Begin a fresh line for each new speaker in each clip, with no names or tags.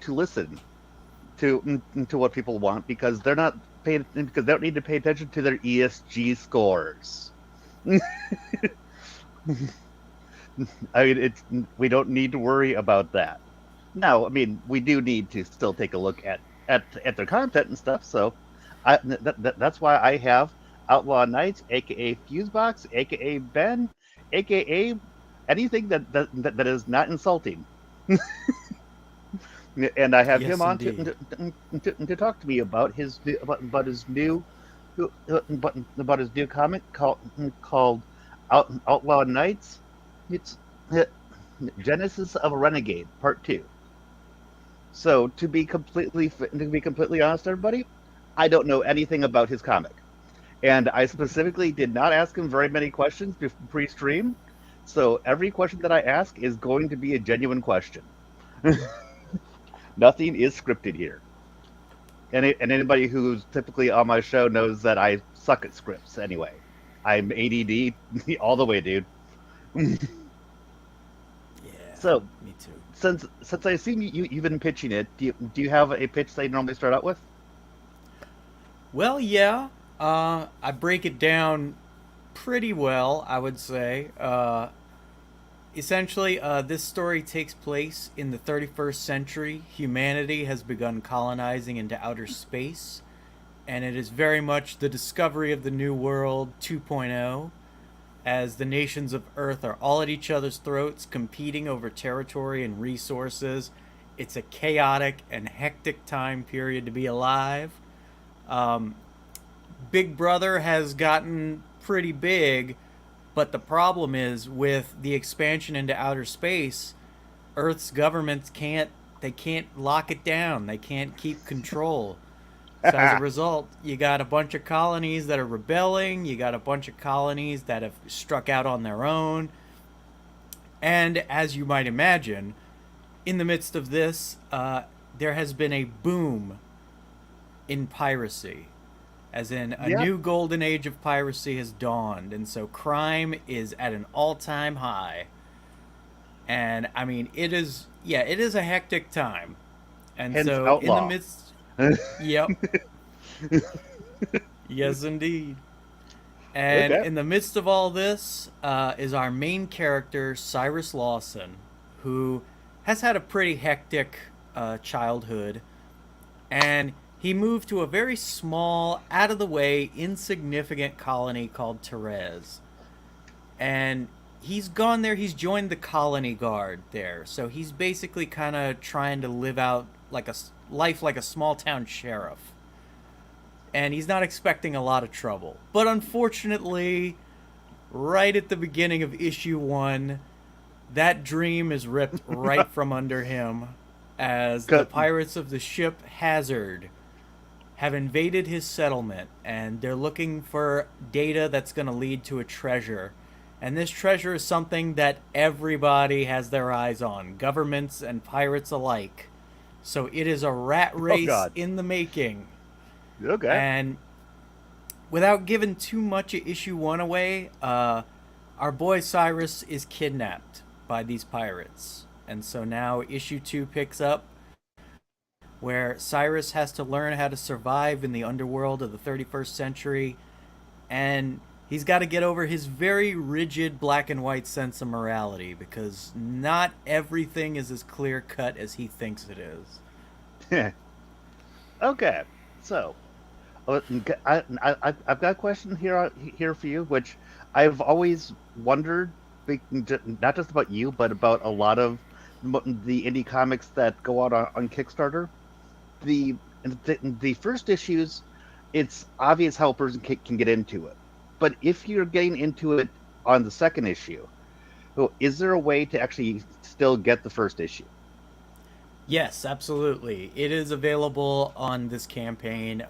to listen to what people want because they're not paying because they don't need to pay attention to their ESG scores. I mean, it's we don't need to worry about that. Now, I mean, we do need to still take a look at their content and stuff. So, that's why I have Outlaw Nights, aka Fusebox, aka Ben, aka anything that is not insulting. And I have him
Yes,
on
indeed.
to talk to me about his new about his new comic called Outlaw Nights. It's Genesis of a Renegade Part Two. So to be completely honest, everybody, I don't know anything about his comic, and I specifically did not ask him very many questions pre-stream. So every question that I ask is going to be a genuine question. Nothing is scripted here. And anybody who's typically on my show knows that I suck at scripts anyway. I'm ADD all the way, dude.
Yeah,
So
me too.
since I assume you've been pitching it, do you have a pitch that you normally start out with?
Well, yeah, I break it down pretty well, I would say. Essentially, this story takes place in the 31st century. Humanity has begun colonizing into outer space, and it is very much the discovery of the New World 2.0, as the nations of Earth are all at each other's throats, competing over territory and resources. It's a chaotic and hectic time period to be alive. Um, Big Brother has gotten pretty big, but the problem is with the expansion into outer space, Earth's governments can't lock it down. They can't keep control. So as a result, you got a bunch of colonies that are rebelling, you got a bunch of colonies that have struck out on their own, and as you might imagine, in the midst of this, there has been a boom in piracy. As in, a
Yep.
new golden age of piracy has dawned, and so crime is at an all time high. And I mean, it is a hectic time. And
Hence
so, in the
outlaw.
midst, yep, yes, indeed. And
Okay.
in the midst of all this is our main character, Cyrus Lawson, who has had a pretty hectic childhood. And he moved to a very small, out of the way, insignificant colony called Therese. And he's gone there, he's joined the colony guard there. So he's basically kind of trying to live out like a life like a small town sheriff, and he's not expecting a lot of trouble. But unfortunately, right at the beginning of issue 1, that dream is ripped right from under him as the
'Cause-
pirates of the ship Hazard have invaded his settlement, and they're looking for data that's going to lead to a treasure. And this treasure is something that everybody has their eyes on, governments and pirates alike. So it is a rat
oh
race
God.
in the making.
Okay.
And without giving too much of issue 1 away, our boy Cyrus is kidnapped by these pirates. And so now issue 2 picks up, where Cyrus has to learn how to survive in the underworld of the 31st century, and he's got to get over his very rigid black and white sense of morality, because not everything is as clear cut as he thinks it is.
Okay. So, I've got a question here for you, which I've always wondered, not just about you, but about a lot of the indie comics that go out on Kickstarter. The, the first issues, it's obvious how a person can get into it, but if you're getting into it on the second issue, is there a way to actually still get the first issue?
Yes, absolutely. It is available on this campaign.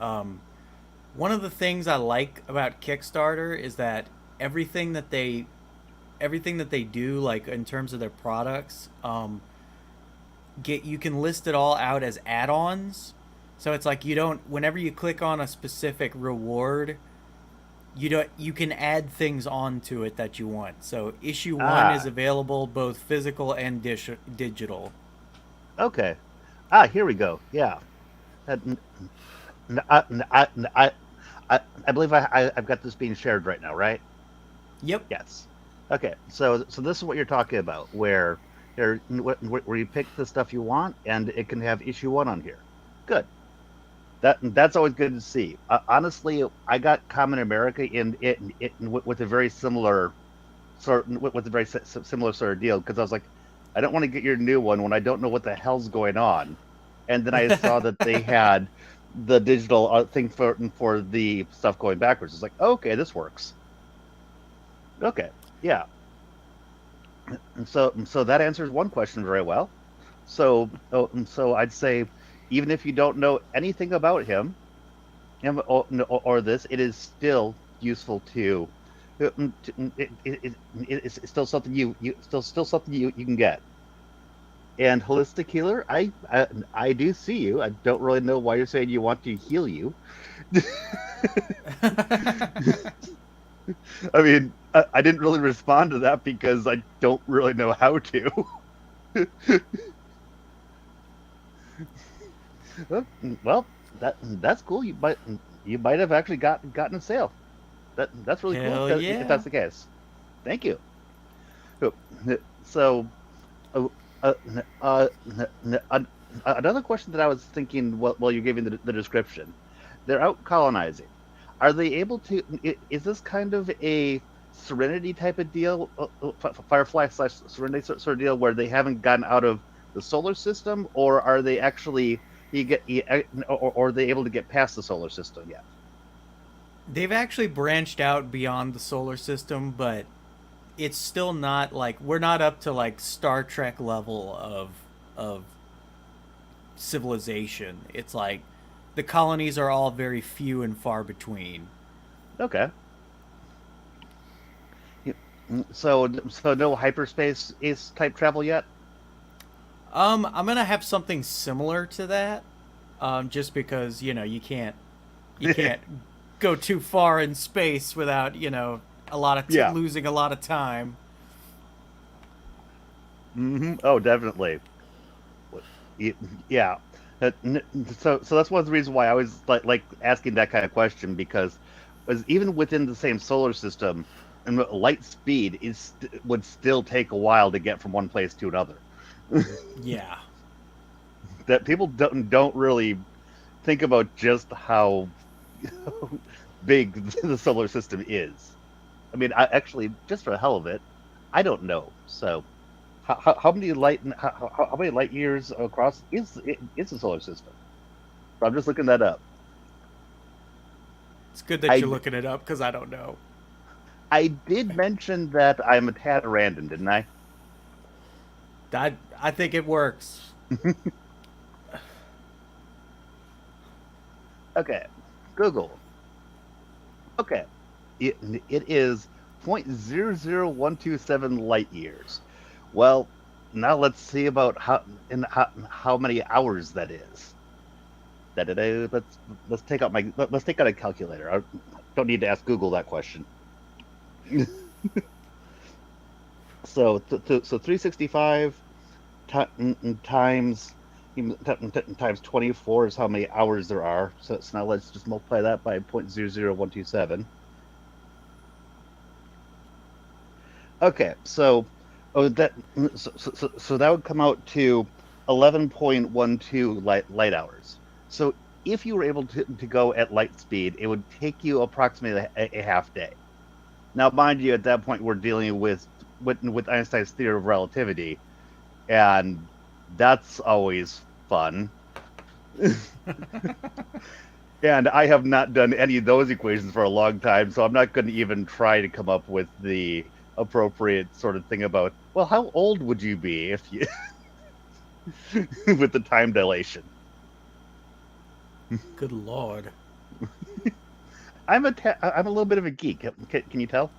One of the things I like about Kickstarter is that everything that they everything that they do, like in terms of their products, get you can list it all out as add-ons. So it's like you don't whenever you click on a specific reward, you can add things onto it that you want. So issue 1 is
Ah,
available both physical and digital.
okay. Here we go. Yeah. Uh, n- I believe I've got this being shared right now, right?
Yep.
Yes. Okay. So this is what you're talking about, where you pick the stuff you want, and it can have issue one on here. Good. That's always good to see. Honestly, I got Common America with a very similar with a very similar sort of deal because I was like, I don't want to get your new one when I don't know what the hell's going on. And then I saw that they had the digital thing for the stuff going backwards. It's like, okay, this works. Okay, yeah. And so that answers one question very well. So I'd say even if you don't know anything about him or this, it is still useful to. It's still something still something you can get. And holistic healer, I do see you. I don't really know why you're saying you want to heal you. I mean, I didn't really respond to that because I don't really know how to. Well, that's cool. You might have actually gotten a sale. That's really cool
Hell
if
yeah.
that's the case. Thank you. So, uh, uh, uh, another question that I was thinking while you're giving the description, they're out colonizing. Are they able to? Is this kind of a Serenity type of deal, Firefly slash Serenity sort of deal, where they haven't gotten out of the solar system, or are they actually or are they able to get past the solar system yet?
They've actually branched out beyond the solar system, but it's still not like we're not up to like Star Trek level of civilization. It's like the colonies are all very few and far between.
Okay. So no hyperspace is type travel yet.
I'm gonna have something similar to that, just because you can't go too far in space without a lot of
Yeah.
losing a lot of time.
Oh, definitely. Yeah. So that's one of the reasons why I always like asking that kind of question because was even within the same solar system, and light speed would still take a while to get from one place to another.
Yeah.
That people don't really think about just how big the solar system is. I mean, actually, just for the hell of it, I don't know. So, how many light years across is the solar system? So I'm just looking that up.
It's good that you're
I
looking it up because I don't know.
I did mention that I'm a tad random, didn't I?
I think it works.
Okay, Google. Okay, it it is 0.00127 light years. Well, now let's see about how many hours that is. Let's take out a calculator. I don't need to ask Google that question. So 365 times times 24 is how many hours there are. So now let's just multiply that by 0.00127. Okay, so that would come out to 11.12 light hours. So if you were able to go at light speed, it would take you approximately a half day. Now, mind you, at that point, we're dealing with Einstein's theory of relativity, and that's always fun. And I have not done any of those equations for a long time, so I'm not going to even try to come up with the appropriate sort of thing about, well, how old would you be if you with the time dilation?
Good lord.
I'm a little bit of a geek. Can you tell?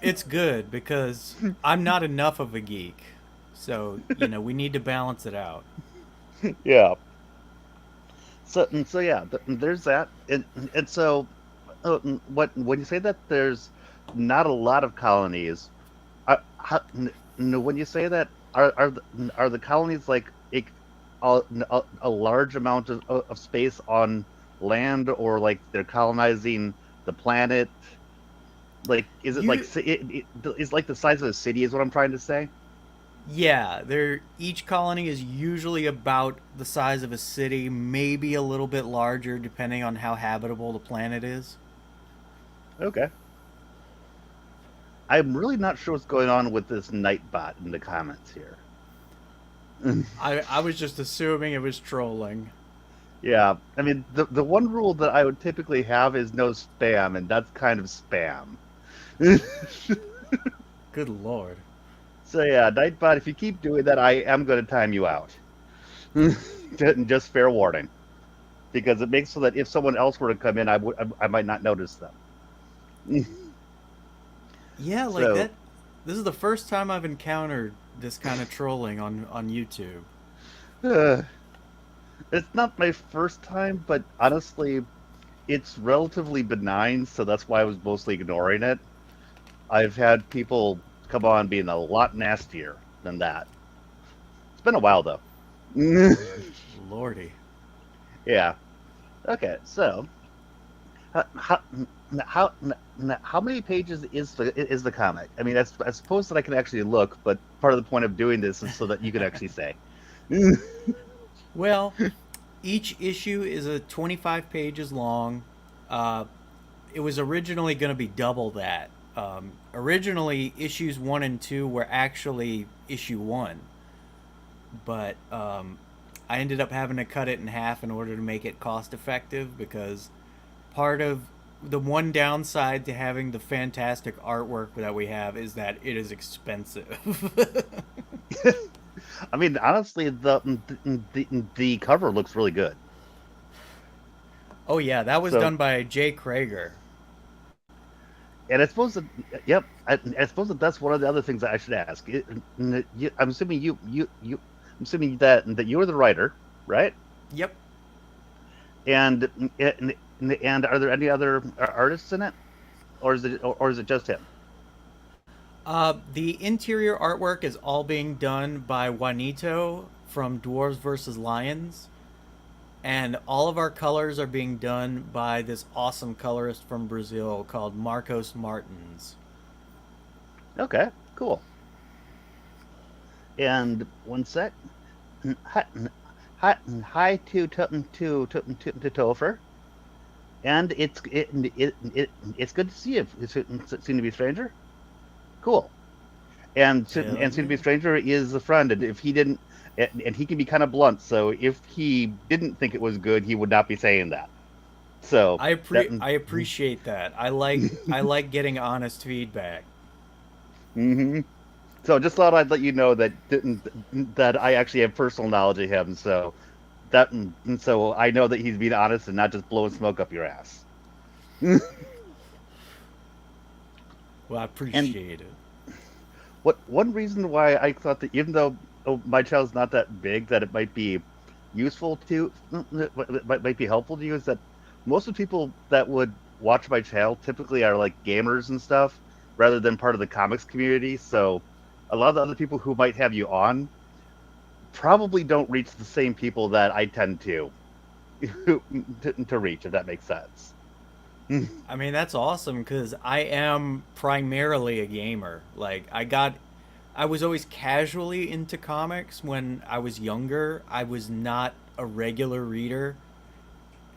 It's good because I'm not enough of a geek. So, we need to balance it out.
Yeah. So yeah, there's that, and so what when you say that there's not a lot of colonies, when you say that are the colonies like a large amount of space on land, or like they're colonizing the planet? Like, is it like
You
is like the size of a city? Is what I'm trying to say.
Yeah, they're each colony is usually about the size of a city, maybe a little bit larger depending on how habitable the planet is.
Okay. I'm really not sure what's going on with this Nightbot in the comments here.
I was just assuming it was trolling.
Yeah, I mean the one rule that I would typically have is no spam, and that's kind of spam.
Good lord.
So yeah, Nightbot, if you keep doing that, I am going to time you out. Just fair warning, because it makes so that if someone else were to come in, I might not notice them.
Yeah, like
So
that. This is the first time I've encountered this kind of trolling on YouTube.
uh, it's not my first time, but honestly, it's relatively benign, so that's why I was mostly ignoring it. I've had people come on being a lot nastier than that. It's been a while though.
Lordy.
Yeah. Okay. So, how how how many pages is the comic? I mean, I suppose that I can actually look, but part of the point of doing this is so that you can actually say.
Well, each issue is a 25 pages long. Uh, it was originally going to be double that. Originally, issues 1 and 2 were actually issue 1, but I ended up having to cut it in half in order to make it cost effective because part of the one downside to having the fantastic artwork that we have is that it is expensive.
I mean, honestly, the cover looks really good.
Oh yeah, that was
So,
done by Jay Krager.
and I suppose that, yep, I suppose that that's one of the other things that I should ask. I'm assuming I'm assuming that you're the writer, right?
Yep.
And and are there any other artists in it, or is it just him?
The interior artwork is all being done by Juanito from Dwarves vs. Lions, and all of our colors are being done by this awesome colorist from Brazil called Marcos Martins.
Okay, cool. And one sec. Hi, hi to Topher. And it's good to see you. Soon to be stranger. Cool.
Hell
And soon to be
yeah.
stranger is a friend. And if he didn't, and he can be kind of blunt. So if he didn't think it was good, he would not be saying that. So that.
I appreciate that. I like getting honest feedback.
Hmm. So just thought I'd let you know that I actually have personal knowledge of him. So so I know that he's being honest and not just blowing smoke up your ass.
Well, I
And
appreciate it.
what one reason why I thought that even though my channel's not that big, that it might be useful to might be helpful to you is that most of the people that would watch my channel typically are like gamers and stuff rather than part of the comics community. So a lot of the other people who might have you on probably don't reach the same people that I tend to reach, if that makes sense.
I mean, that's awesome because I am primarily a gamer. I was always casually into comics when I was younger. I was not a regular reader.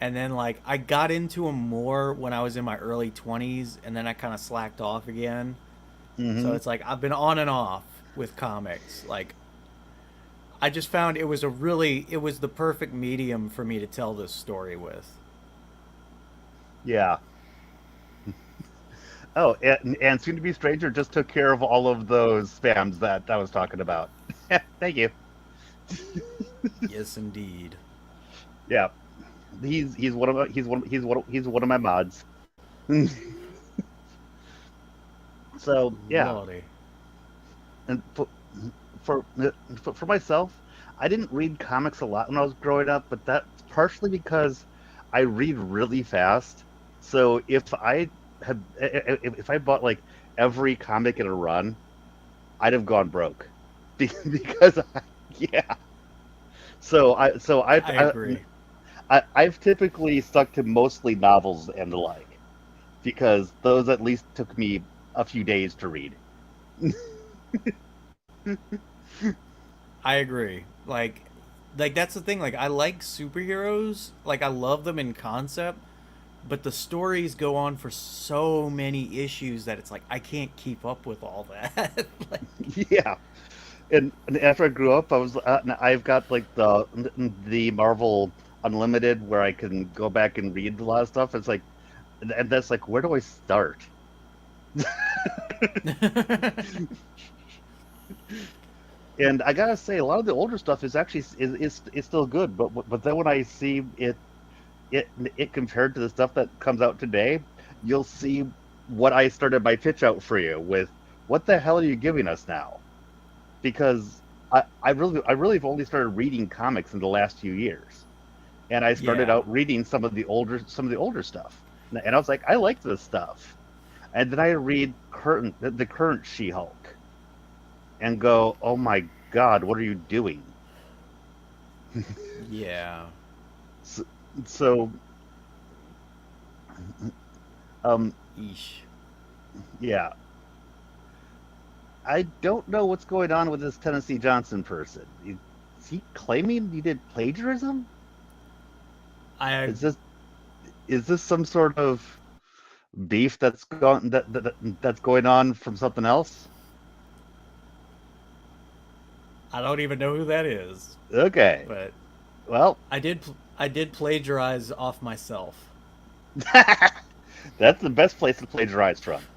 And then, like, I got into them more when I was in my early 20s, and then I kind of slacked off again. So
Hmm.
it's like I've been on and off with comics. Like, I just found it was the perfect medium for me to tell this story with.
Yeah. Oh, and soon to be stranger just took care of all of those spams that I was talking about. Thank you.
Yes, indeed.
Yeah, he's one of my mods. So yeah,
Lordy.
and for myself, I didn't read comics a lot when I was growing up, but that's partially because I read really fast. So if I bought like every comic in a run, I'd have gone broke because yeah. So
I agree.
I've typically stuck to mostly novels and the like because those at least took me a few days to read.
I agree. Like that's the thing. Like I like superheroes. Like I love them in concept, but the stories go on for so many issues that it's like I can't keep up with all that. Like,
Yeah, and after I grew up, I've got like the Marvel Unlimited where I can go back and read a lot of stuff. It's like, and that's like, where do I start? And I gotta say, a lot of the older stuff is actually is still good, but then when I see it compared to the stuff that comes out today, you'll see what I started my pitch out for you with. What the hell are you giving us now? Because I really have only started reading comics in the last few years, and I started
yeah.
out reading some of the older stuff, and I was like, I like this stuff, and then I read the current She-Hulk and go, oh my God, what are you doing?
Yeah.
So, so um,
Eesh.
yeah, I don't know what's going on with this Tennessee Johnson person. Is he claiming he did plagiarism?
I
Is this is this some sort of beef that's going on from something else?
I don't even know who that is,
Okay,
but
well,
I did plagiarize off myself.
that's the best place to plagiarize from.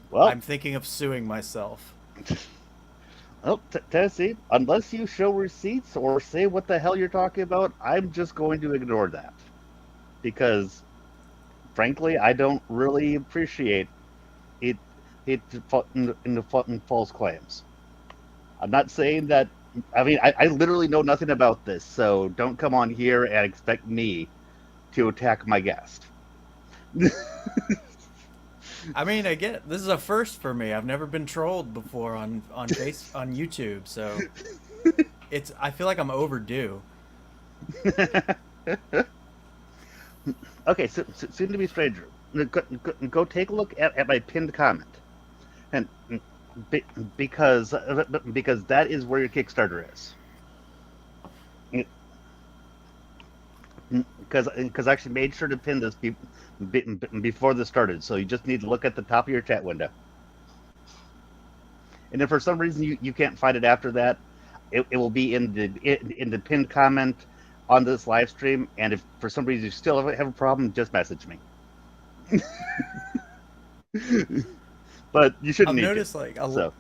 Well,
I'm thinking of suing myself.
Tennessee, unless you show receipts or say what the hell you're talking about, I'm just going to ignore that because, frankly, I don't really appreciate it. In the false claims. I'm not saying that. I mean, I literally know nothing about this, so don't come on here and expect me to attack my guest.
I mean, I get this is a first for me. I've never been trolled before on YouTube, so it's I feel like I'm overdue.
Okay, so soon to be stranger. Go take a look at my pinned comment, and be, because that is where your Kickstarter is. Because I actually made sure to pin this before this started, so you just need to look at the top of your chat window. And if for some reason you can't find it after that, it will be in the pinned comment on this live stream. And if for some reason you still have a problem, just message me. But you shouldn't
I've
need to.
noticed
So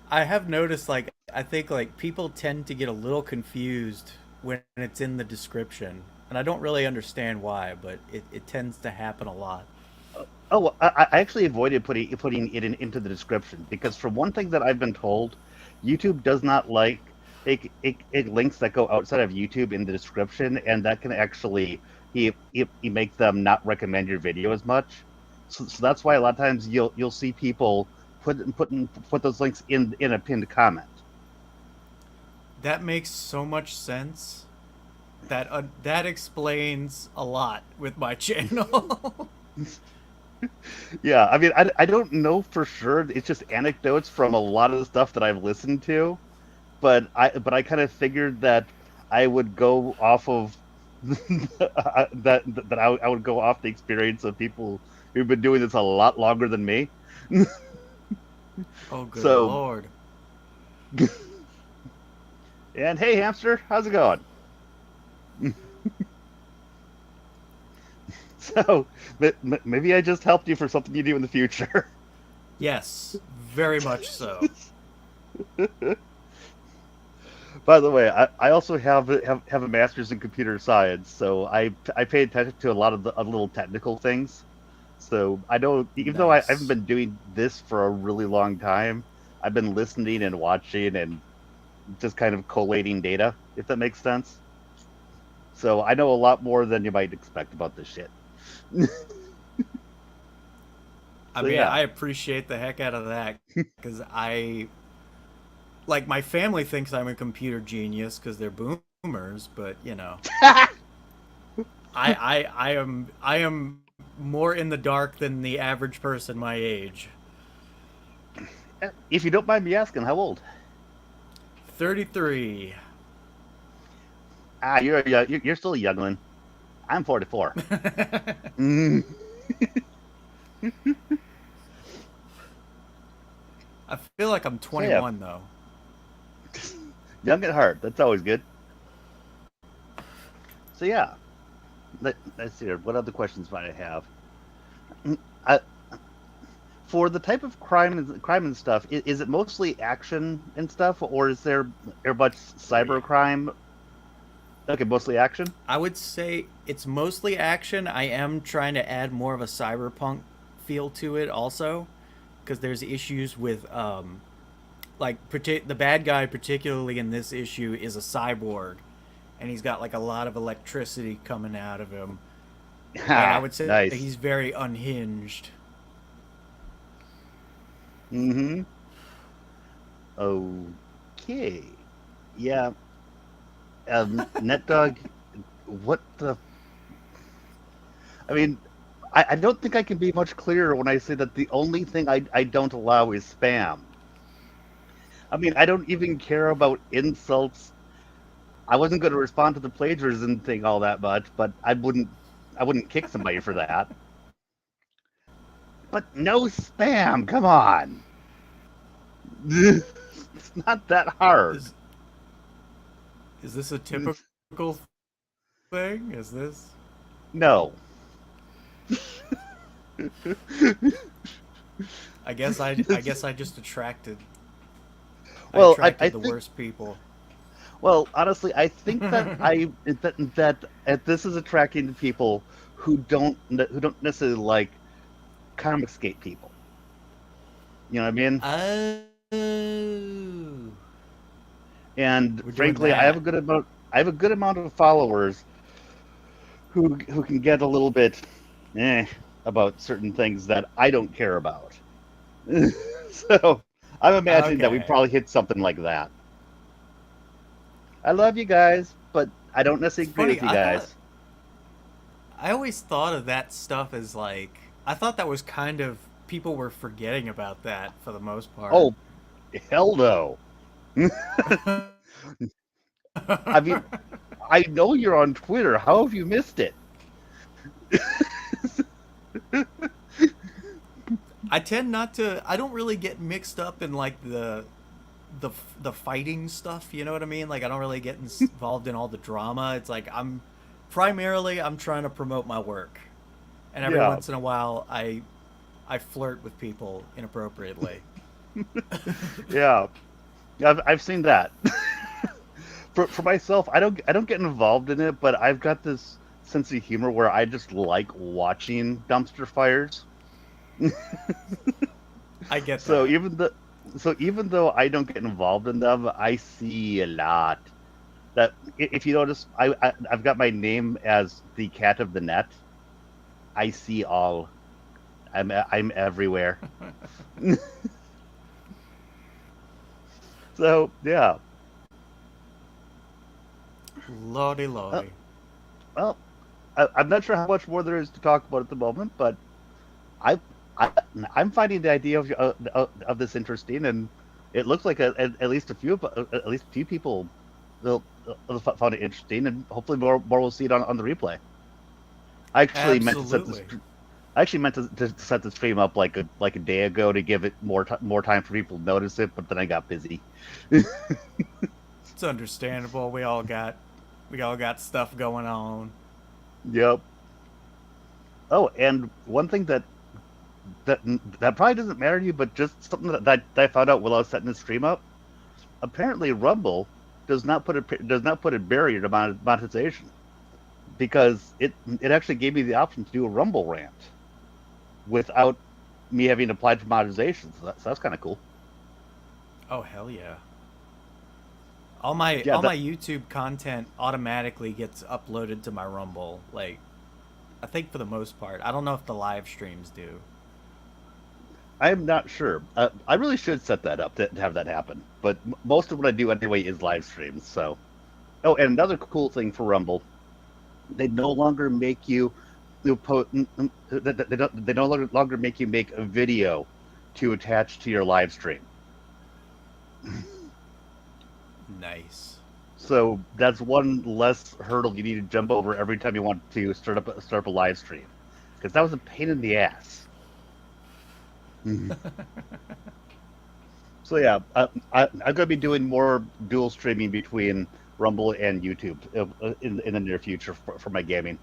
I have noticed I think like people tend to get a little confused when it's in the description, and I don't really understand why, but it tends to happen a lot.
oh, well, I actually avoided putting it into the description because for one thing that I've been told, YouTube does not like links that go outside of YouTube in the description, and that can actually he make them not recommend your video as much. So that's why a lot of times you'll see people put those links in a pinned comment.
That makes so much sense. That explains a lot with my channel.
Yeah, I mean, I don't know for sure. It's just anecdotes from a lot of the stuff that I've listened to, but I kind of figured that I would go off of that I would go off the experience of people who've been doing this a lot longer than me.
Oh, good
So,
lord.
and hey, hamster, how's it going? So maybe I just helped you for something you do in the future.
Yes, very much so.
By the way, I also have a master's in computer science, so I pay attention to a lot of the little technical things. So I know, even though I haven't
Nice.
been doing this for a really long time, I've been listening and watching and just kind of collating data, if that makes sense. So I know a lot more than you might expect about this shit.
I
So
mean,
yeah,
I appreciate the heck out of that because Like my family thinks I'm a computer genius because they're boomers, but I am more in the dark than the average person my age.
If you don't mind me asking, how old?
33.
You're still a youngling. I'm 44. Mm.
I feel like I'm
So yeah,
21 though.
young at heart. That's always good. So yeah, let's see. What other questions might I have? Mm, I, for the type of crime and stuff, is it mostly action and stuff, or is there much
Oh
cyber
yeah.
crime? Okay, mostly action.
I would say it's mostly action. I am trying to add more of a cyberpunk feel to it also because there's issues with the bad guy particularly in this issue is a cyborg and he's got like a lot of electricity coming out of him and I
Ha,
would say
nice.
he's very unhinged.
Mm-hmm. Okay. Yeah. NetDog. What the? I mean, I don't think I can be much clearer when I say that the only thing I don't allow is spam. I mean, I don't even care about insults. I wasn't going to respond to the plagiarism thing all that much, but I wouldn't kick somebody for that. But no spam. Come on. It's not that hard.
is is this a typical thing? Is this
No.
I guess I just I
Well, I
attracted the
think.
worst people.
Well, honestly, I think that this is attracting people who don't necessarily like comic skate people. You know what I mean?
Oh,
And
we're doing
frankly, I have a
that.
good amount. I have a good amount of followers who can get a little bit eh about certain things that I don't care about. So I'm imagining that we
Okay.
probably hit something like that. I love you guys, but I don't
It's
necessarily agree
funny.
with you guys.
I always thought of that stuff as like I thought that was kind of people were forgetting about that for the most part.
Oh, hell no. I mean, I know you're on Twitter. How have you missed it?
I tend not to. I don't really get mixed up in like the the fighting stuff. You know what I mean? Like I don't really get involved in all the drama. It's like I'm trying to promote my work, and every
Yeah,
once in a while I flirt with people inappropriately.
yeah. I've seen that. For myself, I don't get involved in it, but I've got this sense of humor where I just like watching dumpster fires.
I get
So
that.
even though I don't get involved in them, I see a lot. That if you notice, I've got my name as the cat of the net. I see all. I'm everywhere. So yeah.
Lordy,
Uh,
lordy.
well, I'm not sure how much more there is to talk about at the moment, but I, I I'm finding the idea of this interesting, and it looks like at least at least a few people will found it interesting, and hopefully more will see it on the replay. I actually meant to set this.
Absolutely.
I actually meant to set the stream up like a day ago to give it more time for people to notice it, but then I got busy.
It's understandable. We all got stuff going on.
Yep. Oh, and one thing that that probably doesn't matter to you, but just something that I found out while I was setting the stream up. Apparently, Rumble does not put a barrier to monetization because it actually gave me the option to do a Rumble rant without me having applied for monetization. So that's kind of cool.
Oh hell yeah. All my
Yeah,
all
that
my YouTube content automatically gets uploaded to my Rumble. Like I think for the most part. I don't know if the live streams do.
I'm not sure. I really should set that up to have that happen. But most of what I do anyway is live streams. So, oh, and another cool thing for Rumble, they no longer make you po- they no longer make you make a video to attach to your live stream.
Nice.
So that's one less hurdle you need to jump over every time you want to start up a live stream, because that was a pain in the ass. So yeah, I'm going to be doing more dual streaming between Rumble and YouTube in the near future for my gaming.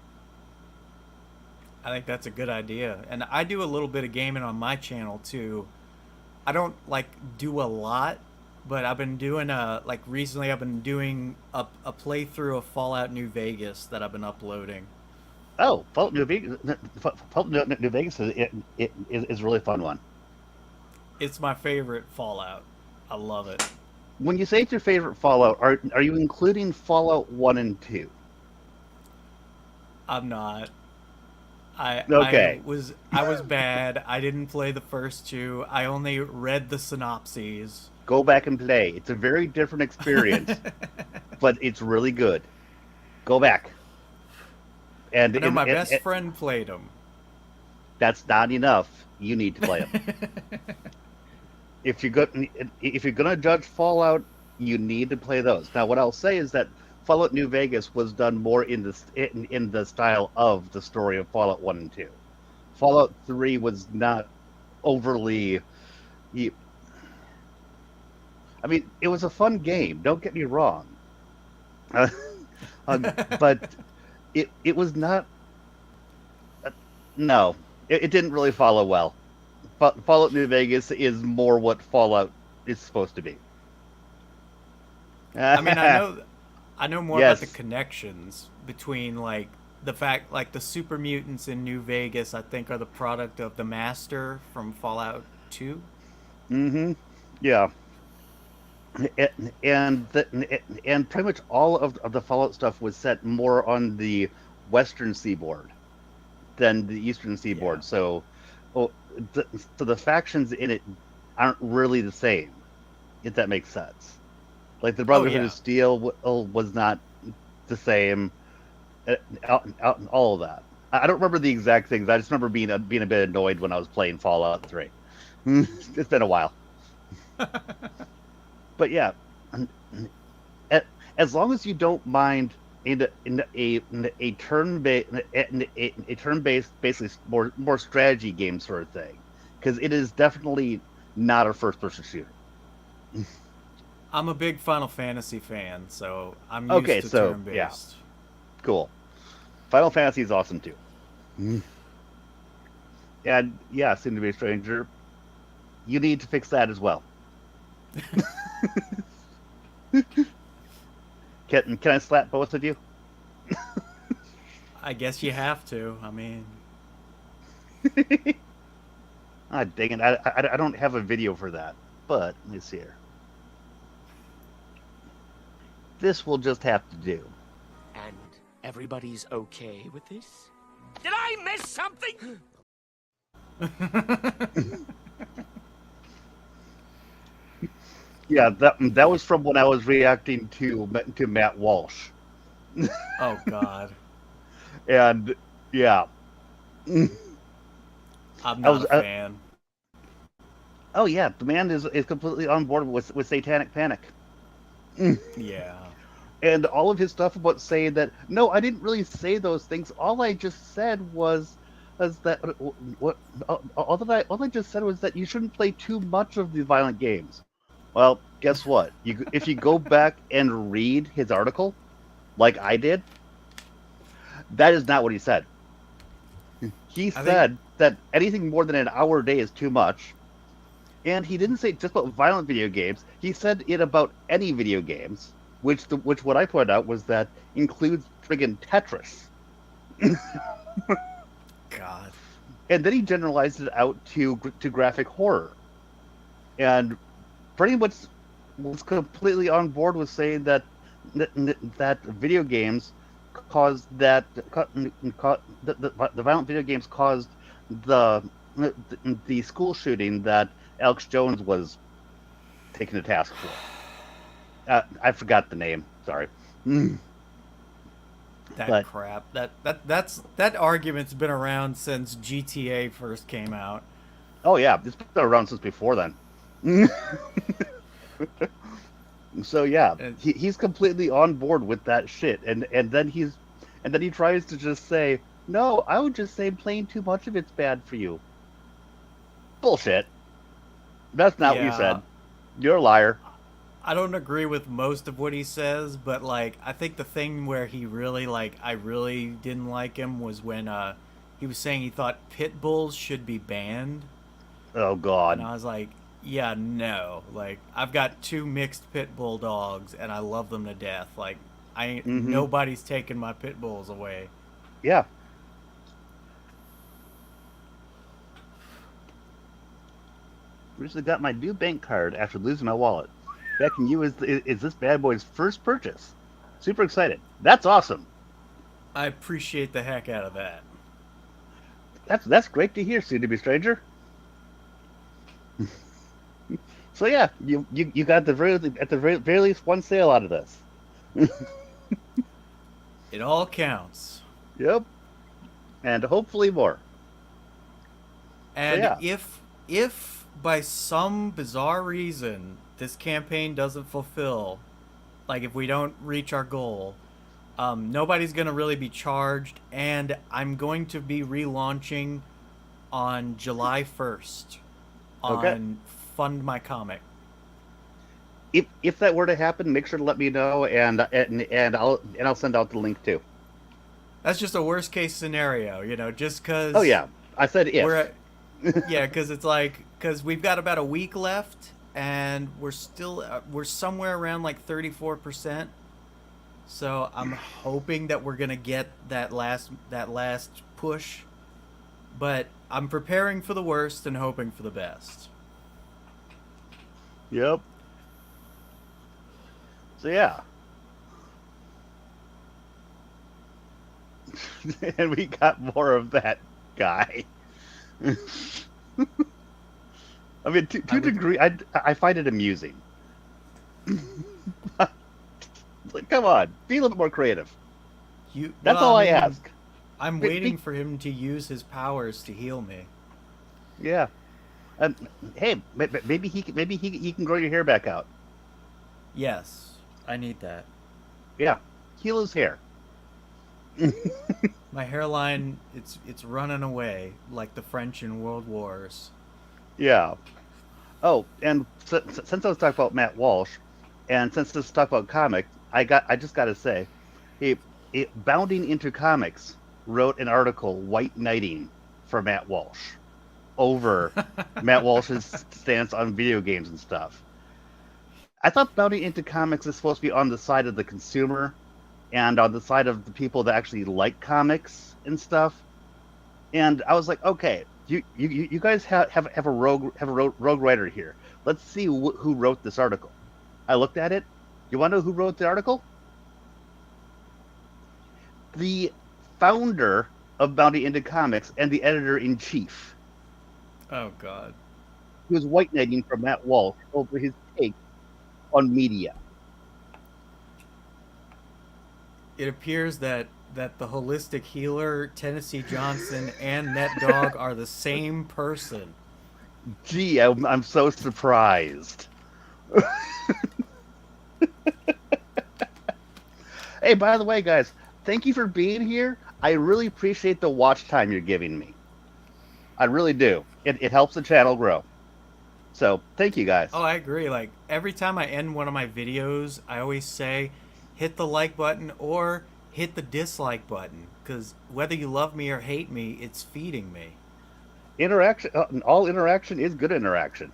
I think that's a good idea. And I do a little bit of gaming on my channel too. I don't like do a lot, but I've been doing like recently I've been doing a playthrough of Fallout New Vegas that I've been uploading.
Oh, Fallout New Vegas is a really fun one.
It's my favorite Fallout. I love it.
When you say it's your favorite Fallout, are you including Fallout 1 and 2?
I'm not. I
Okay.
I was bad. I didn't play the first two. I only read the synopses.
Go back and play. It's a very different experience, but it's really good. Go back. And,
I know my best
and
friend played them.
that's not enough. You need to play them. If you're gonna judge Fallout, you need to play those. Now, what I'll say is that Fallout New Vegas was done more in the style of the story of Fallout 1 and 2. Fallout 3 was not overly. I mean, it was a fun game. Don't get me wrong, uh, but it was not. No, it didn't really follow well. Fallout New Vegas is more what Fallout is supposed to be.
I mean, I know more about the
Yes.
connections between like the fact like the super mutants in New Vegas I think are the product of the Master from Fallout 2.
Mm-hmm. Yeah. And pretty much all of the Fallout stuff was set more on the western seaboard than the eastern seaboard.
Yeah.
So, oh, so the factions in it aren't really the same, if that makes sense. Like the
Oh
Brotherhood of
yeah.
Steel was not the same. All of that. I don't remember the exact things. I just remember being a bit annoyed when I was playing Fallout 3. It's been a while. But yeah, as long as you don't mind in a turn based basically more strategy game sort of thing, because it is definitely not a first person shooter.
I'm a big Final Fantasy fan, so I'm
Okay,
used to
so yeah,
turn-based.
cool. Final Fantasy is awesome too. And yeah, Seem to be a Stranger, you need to fix that as well. Can I slap both of you?
I guess you have to. I mean,
Ah, dang it! I don't have a video for that, but let me see here. This will just have to do.
And everybody's okay with this? Did I miss something?
Yeah, that was from when I was reacting to Matt Walsh,
oh god.
and yeah,
I'm
I
not
was.
a fan.
Oh yeah, the man is completely on board with Satanic Panic,
Yeah.
and all of his stuff about saying that no, I didn't really say those things. All I just said was that what all I just said was that you shouldn't play too much of the violent games. Well, guess what? If you go back and read his article, like I did, that is not what he said. He
I think
said that anything more than an hour a day is too much, and he didn't say just about violent video games. He said it about any video games, which what I pointed out was that includes friggin' Tetris,
god.
and then he generalized it out to graphic horror, and pretty much was completely on board with saying that video games caused the violent video games caused the the school shooting that Alex Jones was taken to task for. I forgot the name. Sorry.
That
But
crap. That argument's been around since GTA first came out.
oh yeah, it's been around since before then. So yeah,
And
he's completely on board with that shit, and then he tries to just say, "No, I would just say playing too much of it's bad for you." Bullshit. That's not what you
yeah,
said. You're a liar.
I don't agree with most of what he says, but like I think the thing where he really like I really didn't like him was when he was saying he thought pit bulls should be banned,
Oh
and
God.
I was like, yeah, no. Like I've got two mixed pit bull dogs and I love them to death. Like I ain't
Mm-hmm.
nobody's taking my pit bulls away.
Yeah. Recently got my new bank card after losing my wallet. Backing you is this bad boy's first purchase. Super excited. That's awesome.
I appreciate the heck out of that.
That's great to hear, soon to be stranger. So yeah, you got at the very least one sale out of this.
It all counts.
Yep, and hopefully more. So
And
yeah,
if by some bizarre reason this campaign doesn't fulfill, like if we don't reach our goal, nobody's gonna really be charged, and I'm going to be relaunching on July 1st
okay.
on Fund My Comic.
If that were to happen, make sure to let me know, and I'll send out the link too.
That's just a worst case scenario, you know, just
Oh
because
yeah, I said
we're
if.
at, yeah, because it's like because we've got about a week left, and we're somewhere around like 34%. So I'm hoping that we're gonna get that last push, but I'm preparing for the worst and hoping for the best.
Yep. So yeah, and we got more of that guy. I mean,
I
to a
would
degree, I find it amusing. It's like, come on, be a little bit more creative.
you
That's
well, I
all I
mean,
ask.
I'm
Be,
waiting
be-
for him to use his powers to heal me.
yeah. Um, hey, maybe he can grow your hair back out.
Yes, I need that.
Yeah, heal his hair.
My hairline, it's running away like the French in World Wars.
Yeah. Oh, and since I was talking about Matt Walsh, and since this is talk about comics, I just got to say, he, Bounding into Comics wrote an article white knighting for Matt Walsh over Matt Walsh's stance on video games and stuff. I thought Bounding into Comics is supposed to be on the side of the consumer and on the side of the people that actually like comics and stuff. And I was like, okay, you guys have a rogue writer here. Let's see who wrote this article. I looked at it. You want to know who wrote the article? The founder of Bounty into Comics and the editor in chief.
Oh God.
He was white knighting from Matt Walsh over his take on media.
It appears that the holistic healer Tennessee Johnson and Net Dog are the same person.
Gee, I'm so surprised. Hey, by the way, guys, thank you for being here. I really appreciate the watch time you're giving me. I really do. It helps the channel grow. So, thank you guys.
Oh, I agree. Like every time I end one of my videos, I always say hit the like button or hit the dislike button because whether you love me or hate me, it's feeding me.
Interaction, all interaction is good interaction.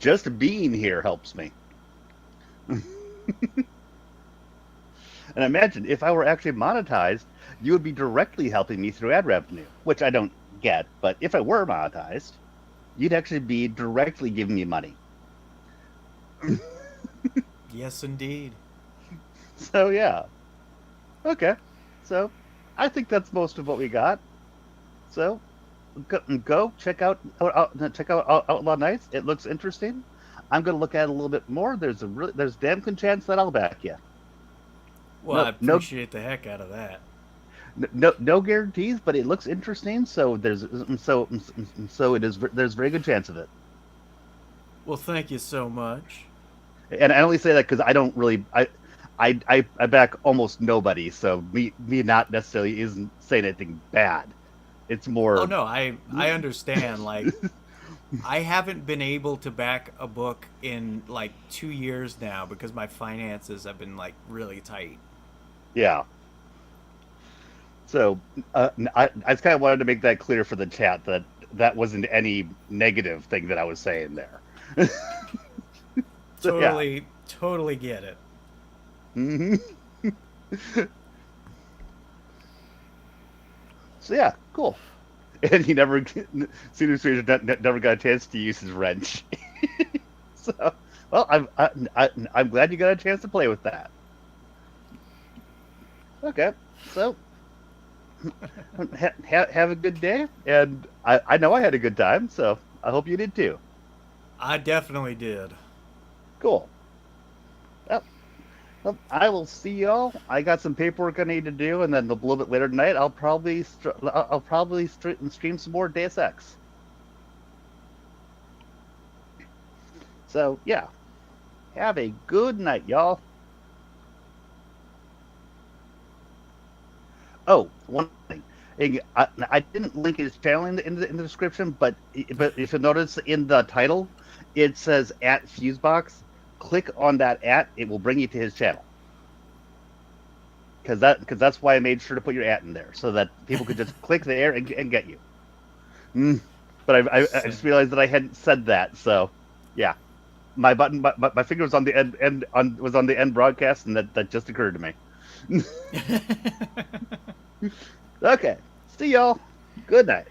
Just being here helps me. And imagine if I were actually monetized, you would be directly helping me through ad revenue, which I don't get. But if I were monetized, you'd actually be directly giving me money.
Yes, indeed.
So yeah, okay. So I think that's most of what we got. So go check out Outlaw Nights. It looks interesting. I'm gonna look at it a little bit more. There's damn good chance that I'll back you.
Well,
No,
I
no,
appreciate the heck out of that.
no guarantees, but it looks interesting. So it is. There's very good chance of it.
Well, thank you so much.
And I only say that because I don't really I back almost nobody. So me not necessarily isn't saying anything bad. It's
Oh
more.
no, I understand. Like, I haven't been able to back a book in like 2 years now because my finances have been like really tight.
Yeah. So I just kind of wanted to make that clear for the chat that that wasn't any negative thing that I was saying there. So yeah.
Totally get it.
Hmm. So yeah, cool. And he never, Senior Stranger never got a chance to use his wrench. So, well, I'm glad you got a chance to play with that. Okay, so have a good day, and I know I had a good time, so I hope you did too.
I definitely did.
Cool. Well, I will see y'all. I got some paperwork I need to do, and then a little bit later tonight, I'll probably stream some more Deus Ex. So yeah, have a good night, y'all. Oh, one thing. I didn't link his channel in the description, but if you notice in the title, it says at Fusebox. Click on that at, it will bring you to his channel. Because that's why I made sure to put your at in there, so that people could just click there and get you. But I just realized that I hadn't said that, so yeah. My finger was on the was on the end broadcast, and that just occurred to me. Okay, see y'all. Good night.